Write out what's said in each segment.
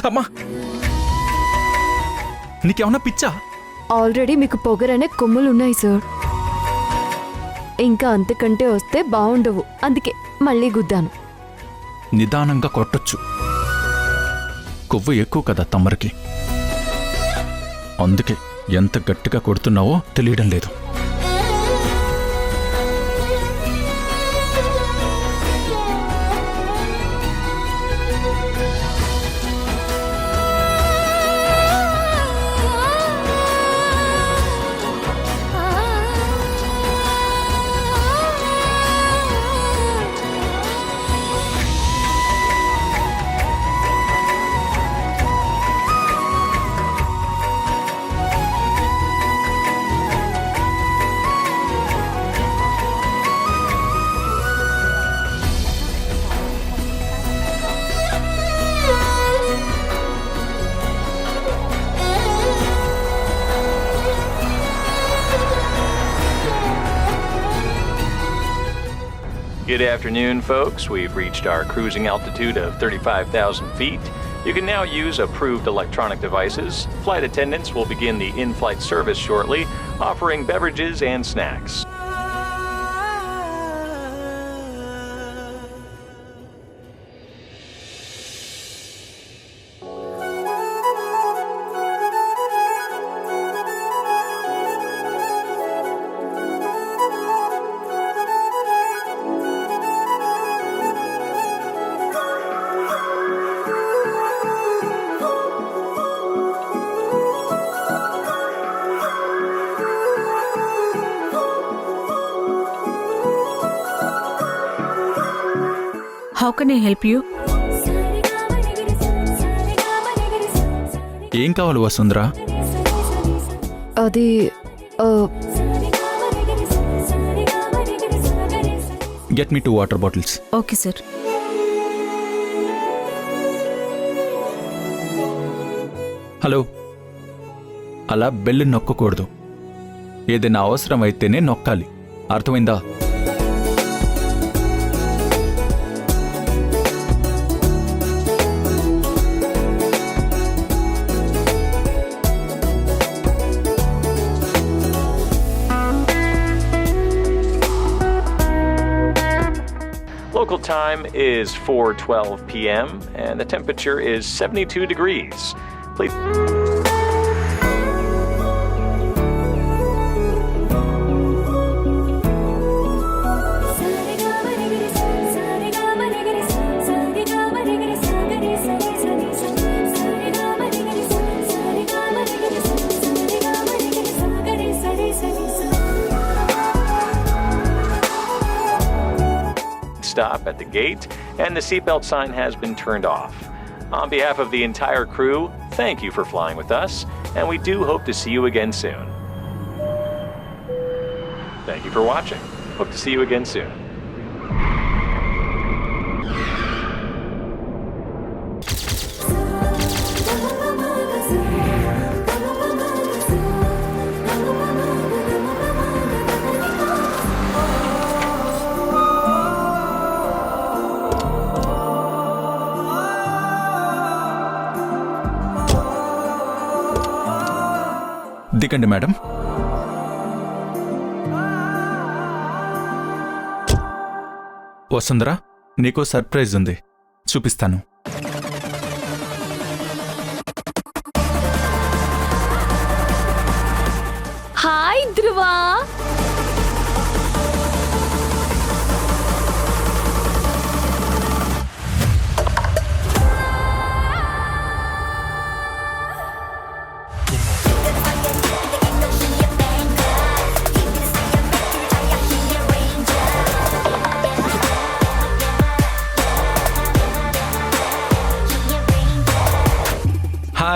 అమ్మా, నీకేమన్నా పిచ్చా? ఆల్రెడీ మీకు పొగరనే కొమ్ములున్నాయి సార్. ఇంకా అంతకంటే వస్తే బాగుండవు, అందుకే మళ్ళీ గుద్దాను. నిదానంగా కొట్టొచ్చు, కొవ్వు ఎక్కువ కదా తమ్మరికి. అందుకే ఎంత గట్టిగా కొడుతున్నావో తెలియడం లేదు. Good afternoon, folks. We've reached our cruising altitude of 35,000 feet. You can now use approved electronic devices. Flight attendants will begin the in-flight service shortly, offering beverages and snacks. How can I help you? ఏం కావాలి వసుంధరా? అది get me 2 water bottles. Okay, sir. Hello, అలా bell నొక్కకూడదు. ఏదైనా అవసరం అయితేనే నొక్కాలి, అర్థమైందా? Local time is 4:12 p.m. and the temperature is 72 degrees. Please. Stop at the gate, and the seatbelt sign has been turned off. On behalf of the entire crew, thank you for flying with us, and we do hope to see you again soon. Thank you for watching. Hope to see you again soon. దిగండి madam. వసుంధరా, నీకో surprise ఉంది, చూపిస్తాను. Hi Dhruva.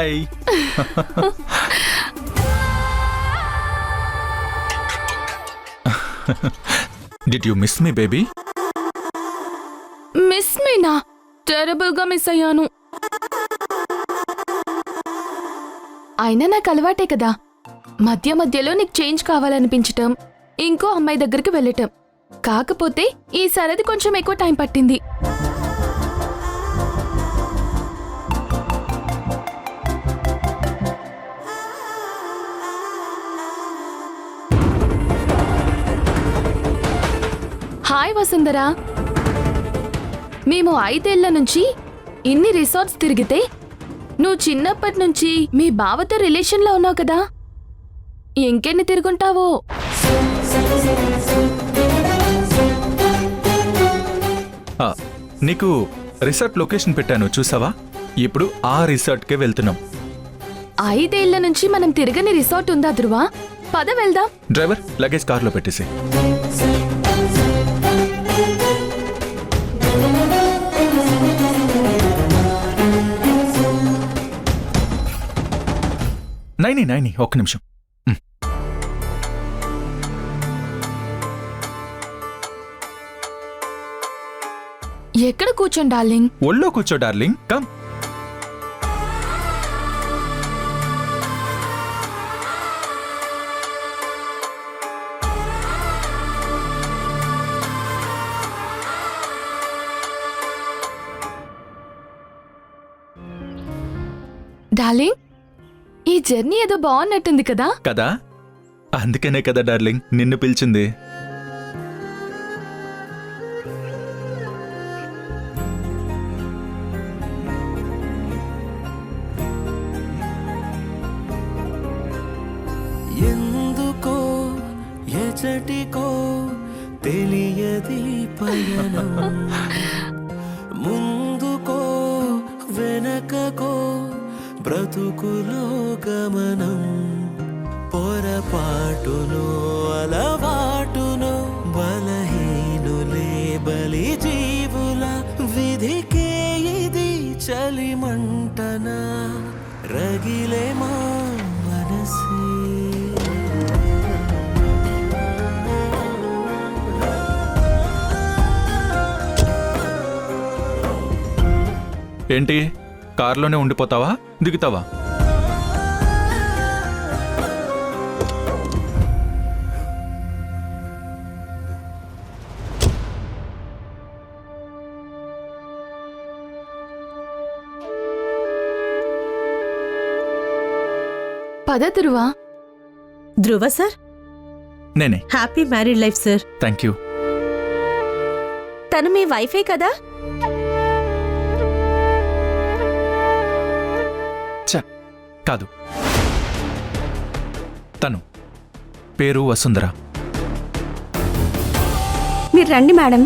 Hi. Did you miss me baby? Miss Meena? Terrible గా miss అయ్యాను. అయినా నాకు అలవాటే కదా, మధ్య మధ్యలో నీకు చేంజ్ కావాలనిపించటం, ఇంకో అమ్మాయి దగ్గరికి వెళ్ళటం. కాకపోతే ఈసారి అది కొంచెం ఎక్కువ టైం పట్టింది. హాయ్ వసుంధరా, మేము 5 ఏళ్ల నుంచి ఇన్ని రిసార్ట్స్ తిరిగితే నువ్వు చిన్నప్పటి నుంచి మీ బావతో రిలేషన్లో ఉన్నావు కదా, ఇంకెన్ని తిరుగుంటావో. నీకు రిసార్ట్ లొకేషన్ పెట్టాను చూసావా? ఇప్పుడు ఆ రిసార్ట్కే వెళ్తున్నాం. 5 ఏళ్ల నుంచి మనం తిరగని రిసార్ట్ ఉందా ధ్రువ? పద వెళ్దాం. డ్రైవర్ లగేజ్ కార్లో పెట్టేసి. నైని ఒక్క నిమిషం. ఎక్కడ కూర్చోండి డార్లింగ్? ఒళ్ళో కూర్చో డార్లింగ్, కమ్. డార్లింగ్, ఈ జర్నీ ఏదో బాగున్నట్టుంది కదా? కదా, అందుకనే కదా డార్లింగ్ నిన్ను పిలిచింది. ఎందుకో ఎచటికో తెలియది పయనం, ముందుకో వెనకకో బ్రతుకులో గమనం, పొరపాటునో అలవాటునో బలహీనులే బలి జీవుల విధికే ఇది చలిమంటనా రగిలే మా మనసే. ఏంటి, కార్లోనే ఉండిపోతావా, దిగుతావా? పద ధ్రువ. ధ్రువ సార్, నేనే. Happy married life sir. Thank you. తను మీ వైఫే కదా? కాదు, తను పేరు వసుంధర. మీరు రండి madam.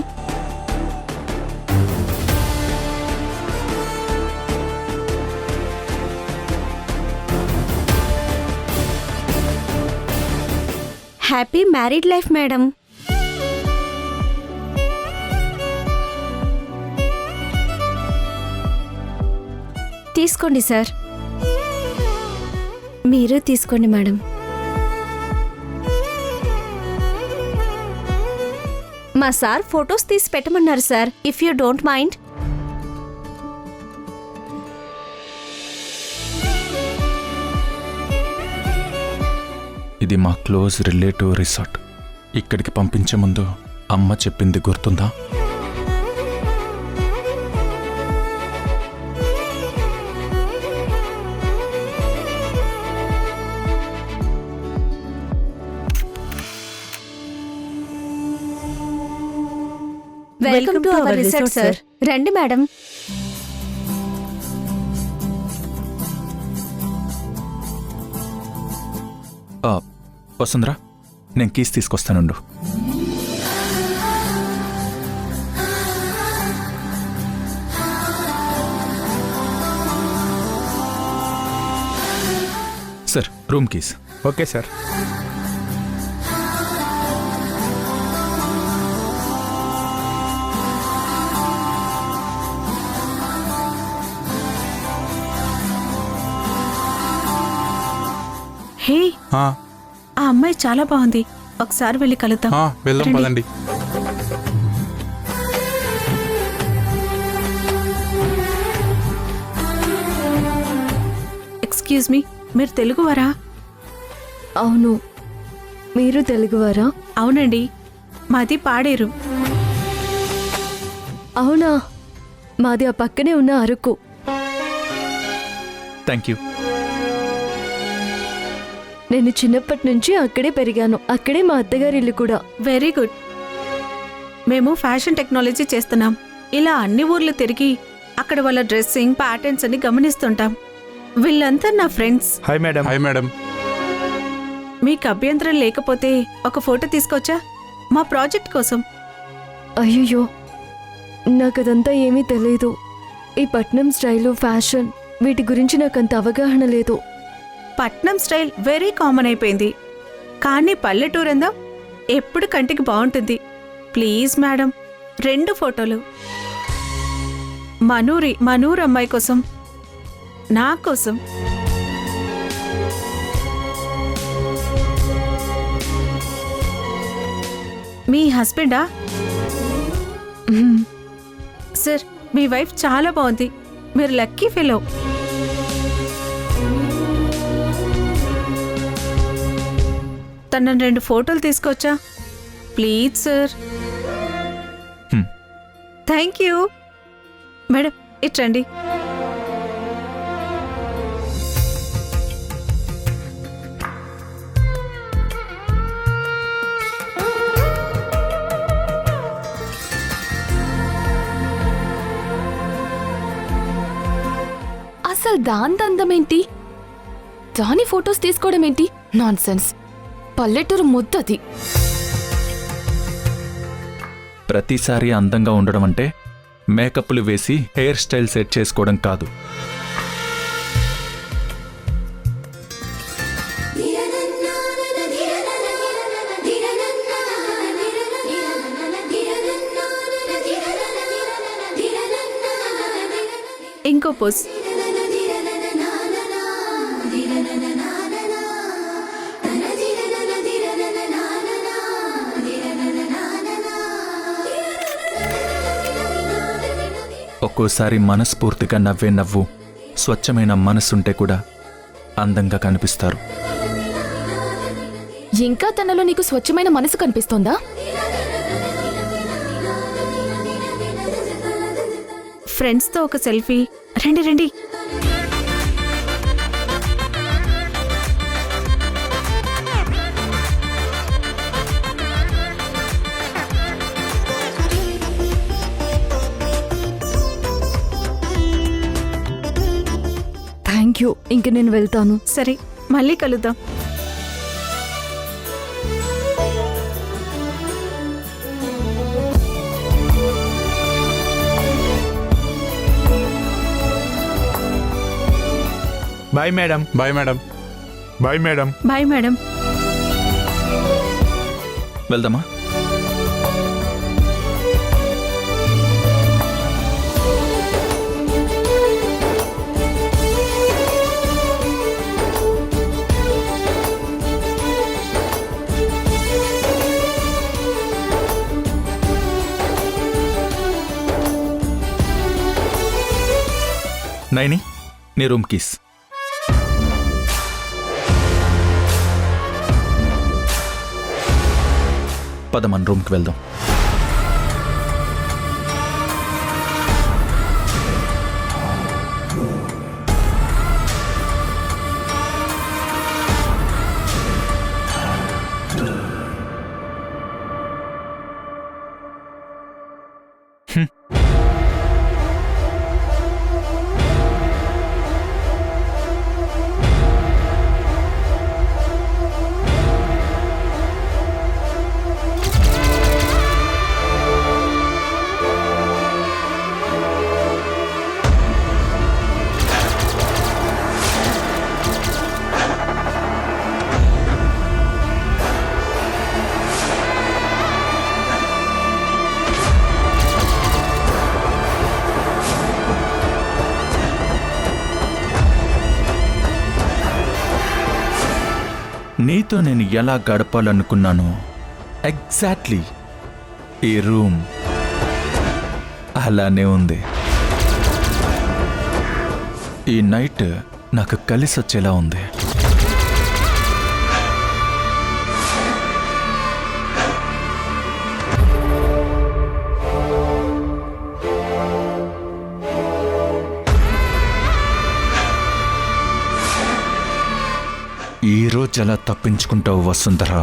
Happy married life madam. తీసుకోండి సార్. మీరు తీసుకోండి మేడం. మా సార్ ఫొటోస్ తీసి పెట్టమన్నారు sir, if you don't mind. ఇది మా క్లోజ్ రిలేటివ్ రిసార్ట్. ఇక్కడికి పంపించే ముందు అమ్మ చెప్పింది గుర్తుందా? Welcome to our resort sir. రండి మేడం. వసుంధర, నేను కీస్ తీసుకొస్తానుండు. Sir, room keys. Okay sir. Hey ఆ, ఆ అమ్మాయి చాలా బాగుంది, ఒకసారి వెళ్ళి కలుద్దాం. ఆ, వెళ్దాం రండి. పదండి. ఎక్స్క్యూజ్ మీ, మీరు తెలుగువారా? అవును, మీరు తెలుగువారా? అవునండి, మాది పాడేరు. అవునా, మాది ఆ పక్కనే ఉన్న అరకు. Thank you. నేను చిన్నప్పటి నుంచి అక్కడే పెరిగాను, అక్కడే మా అత్తగారి ఇల్లు కూడా. Very good. మేము ఫ్యాషన్ టెక్నాలజీ చేస్తున్నాం. ఇలా అన్ని ఊర్లు తిరిగి అక్కడ వాళ్ళ డ్రెస్సింగ్ ప్యాటర్న్స్ అని గమనిస్తుంటాం. వీళ్ళంతా నా friends. Hi madam. Hi madam. మీకు అభ్యంతరం లేకపోతే ఒక ఫోటో తీసుకొచ్చా మా ప్రాజెక్ట్ కోసం. అయ్యయ్యో, నాకదంతా ఏమీ తెలీదు. ఈ పట్నం స్టైలు, ఫ్యాషన్ వీటి గురించి నాకంత అవగాహన లేదు. పట్నం స్టైల్ వెరీ కామన్ అయిపోయింది, కానీ పల్లెటూరందం ఎప్పుడు కంటికి బాగుంటుంది. ప్లీజ్ మేడం, 2 ఫోటోలు. మనూరు అమ్మాయి కోసం, నా కోసం. మీ హస్బెండా? సార్, మీ వైఫ్ చాలా బాగుంది, మీరు లక్కీ ఫెలో. తనని 2 ఫోటోలు తీసుకొచ్చా please sir. Thank you madam, ఇట్రండి. అసలు దాని అందమేంటి, దాని ఫొటోస్ తీసుకోవడం ఏంటి? Nonsense. పల్లెటూరు ముద్దది. ప్రతిసారి అందంగా ఉండడం అంటే మేకప్లు వేసి హెయిర్ స్టైల్ సెట్ చేసుకోవడం కాదు. ఇంకో పోజ్. ఒక్కోసారి మనస్ఫూర్తిగా నవ్వే నవ్వు, స్వచ్ఛమైన మనస్సుంటే కూడా అందంగా కనిపిస్తారు. ఇంకా తనలో నీకు స్వచ్ఛమైన మనసు కనిపిస్తోందా? ఫ్రెండ్స్తో ఒక సెల్ఫీ. రండి రండి. థ్యాంక్ యూ, ఇంక నేను వెళ్తాను. సరే, మళ్ళీ కలుద్దాం. Bye madam. Bye madam. Bye madam. Bye madam. వెళ్దామా? నైని, నీ రూమ్ కీస్. పద మన రూమ్కి వెళ్దాం. నీతో నేను ఎలా గడపాలనుకున్నానో ఎగ్జాక్ట్లీ ఈ రూమ్ అలానే ఉంది. ఈ నైట్ నాకు కలిసొచ్చేలా ఉంది. ఈ రోజు ఎలా తప్పించుకుంటావు వసుంధరా?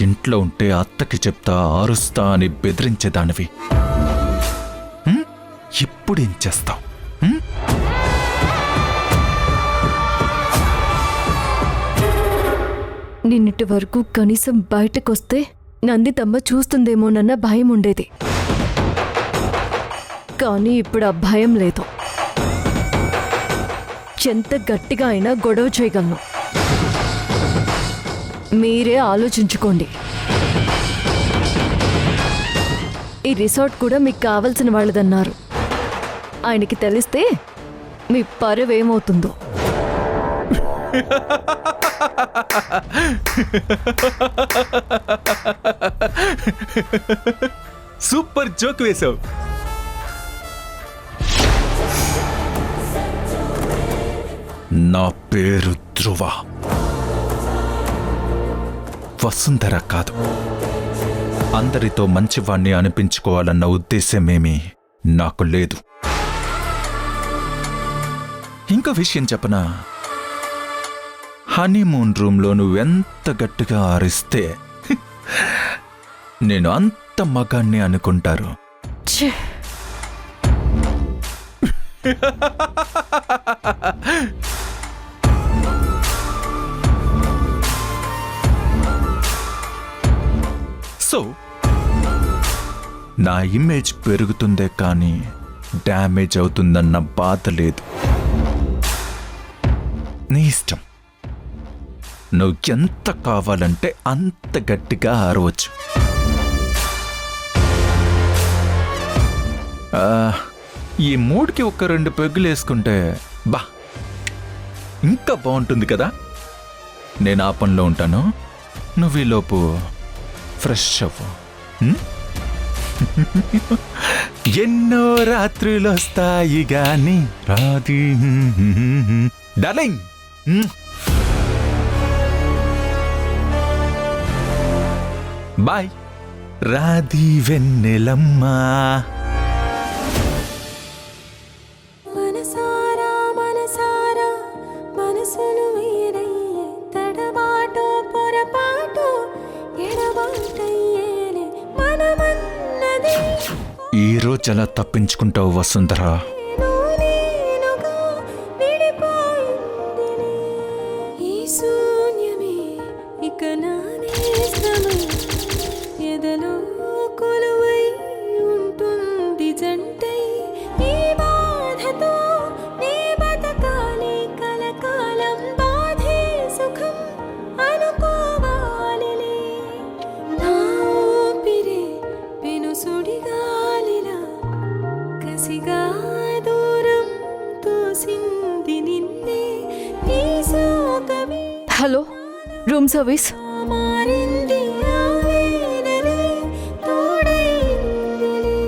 ఇంట్లో ఉంటే అత్తకి చెప్తా, ఆరుస్తా అని బెదిరించేదానివి. ఇప్పుడేం చేస్తావు? నిన్నటి వరకు కనీసం బయటకొస్తే నందితమ్మ చూస్తుందేమోనన్న భయం ఉండేది. కానీ ఇప్పుడు ఆ భయం లేదు. ఎంత గట్టిగా అయినా గొడవ చేయగలను. మీరే ఆలోచించుకోండి. ఈ రిసార్ట్ కూడా మీకు కావలసిన వాళ్ళదన్నారు. ఆయనకి తెలిస్తే మీ పరువేమవుతుందో. సూపర్ జోక్ వేశావు. నా పేరు ధ్రువ, వసుంధర కాదు. అందరితో మంచివాణ్ణి అనిపించుకోవాలన్న ఉద్దేశమేమీ నాకు లేదు. ఇంకో విషయం చెప్పనా? హనీమూన్ రూమ్లో నువ్వెంత గట్టిగా ఆరిస్తే నేను అంత మగాన్ని అనుకుంటారు. ఛే! సో నా ఇమేజ్ పెరుగుతుందే కానీ డ్యామేజ్ అవుతుందన్న బాధ లేదు. నీ ఇష్టం. నువ్వు ఎంత కావాలంటే అంత గట్టిగా ఆరవచ్చు. ఈ మూడ్కి ఒక 2 పెగ్గులు వేసుకుంటే బా ఇంకా బాగుంటుంది కదా. నేను ఆ పనిలో ఉంటాను, నువ్వు ఈలోపు ఫ్రెష్ అవ్వు. ఎన్నో రాత్రులు వస్తాయి గాని రాది. Darling, bye. రాది వెన్నెలమ్మా. మనసారా మనసారా మనసులు వేరయ్యే తడబాటో పొరపాటో ఎడబాటయ్యేలే మనమన్నది. ఈ రోజు ఎలా తప్పించుకుంటావు వసుంధరా? నేనుగా విడిపోయిందిలే ఈ శూన్యమే ఇక నా నేస్తమై ఎదలో కొలువై ఉంటుంది జంటై. ఈ బాధతో నీ బతకాలి కలకాలం. బాధే సుఖం అనుకోవాలిలే. నా ఊపిరే పెనుసుడిగాలిలా కసిగా దూరం తోసింది నిన్నే. ఈ శోకమే హలో, రూమ్ సర్వీస్. మారింది ఆ వేదనే తోడైందిలే.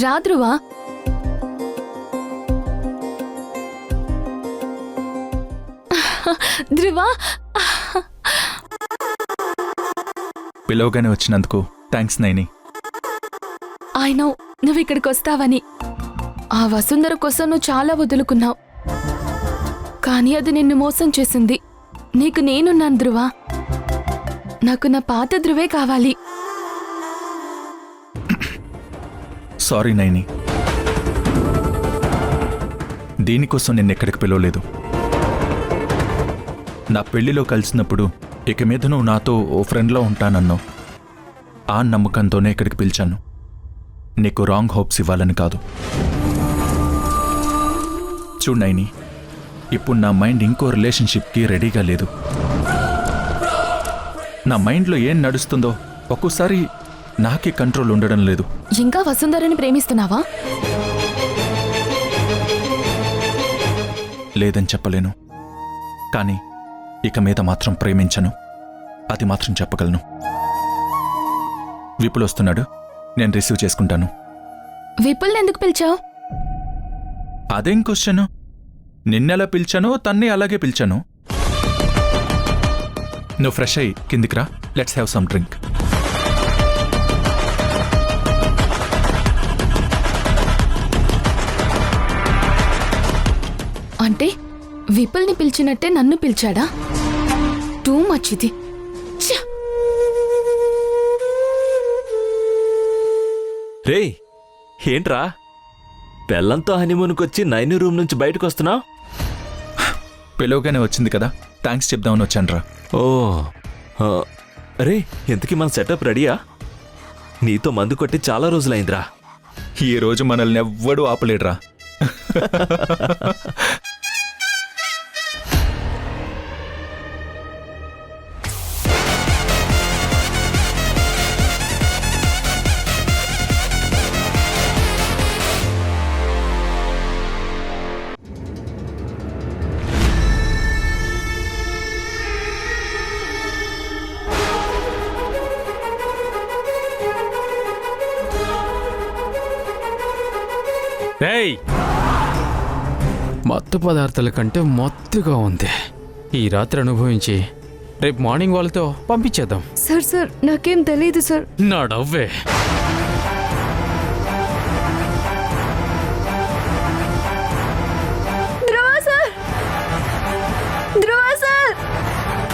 రా ధ్రువ. ధ్రువ, పిలవగానే వచ్చినందుకు థ్యాంక్స్ నైని. ఐ నో నువ్వు ఇక్కడికి వస్తావని. ఆ వసుంధర కోసం నువ్వు చాలా వదులుకున్నావు, కానీ అది నిన్ను మోసం చేసింది. నీకు నేనున్నాను ధ్రువ. నాకు నా పాత ధ్రువే కావాలి. సారీ నైని, దీనికోసం నిన్నెక్కడికి పిలవలేదు. నా పెళ్లిలో కలిసినప్పుడు ఇక మీద నువ్వు నాతో ఓ ఫ్రెండ్లో ఉంటానన్నావు. ఆ నమ్మకంతోనే ఇక్కడికి పిలిచాను. నీకు రాంగ్ హోప్స్ ఇవ్వాలని కాదు. చూడు నైని, ఇప్పుడు నా మైండ్ ఇంకో రిలేషన్షిప్కి రెడీగా లేదు. నా మైండ్లో ఏం నడుస్తుందో ఒక్కోసారి నాకే కంట్రోల్ ఉండడం లేదు. ఇంకా వసుంధరని ప్రేమిస్తున్నావా? లేదని చెప్పలేను, కానీ ఇక మీద మాత్రం ప్రేమించను. అది మాత్రం చెప్పగలను. విపుల్ వస్తున్నాడు, నేను రిసీవ్ చేసుకుంటాను. విపుల్ని ఎందుకు పిలిచావు? అదేం క్వశ్చను? నిన్నెలా పిలిచానో తన్ని అలాగే పిలిచాను. నువ్వు ఫ్రెష్ అయ్యి కిందికి రా, లెట్స్ హ్యావ్ సమ్ డ్రింక్. అంటే విపుల్ని పిలిచినట్టే నన్ను పిలిచాడా? టూ మచ్ ఇది. ఛ! రే ఏంట్రా పెళ్ళంతో హనీమూన్కొచ్చి నైని రూమ్ నుంచి బయటకు వస్తున్నావు? పిలవగానే వచ్చింది కదా, థ్యాంక్స్ చెప్దామని వచ్చానురా. ఓ రే ఎంతకీ మన సెటప్ రెడీయా? నీతో మందు కొట్టి చాలా రోజులైందిరా. ఈ రోజు మనల్ని ఎవ్వడూ ఆపలేడురా. రేయ్, మత్తు పదార్థాల కంటే మత్తుగా ఉంది. ఈ రాత్రి అనుభవించి రేపు మార్నింగ్ వాళ్ళతో పంపించేద్దాం. సార్ నాకేం తెలియదు సార్. నా డవ్వే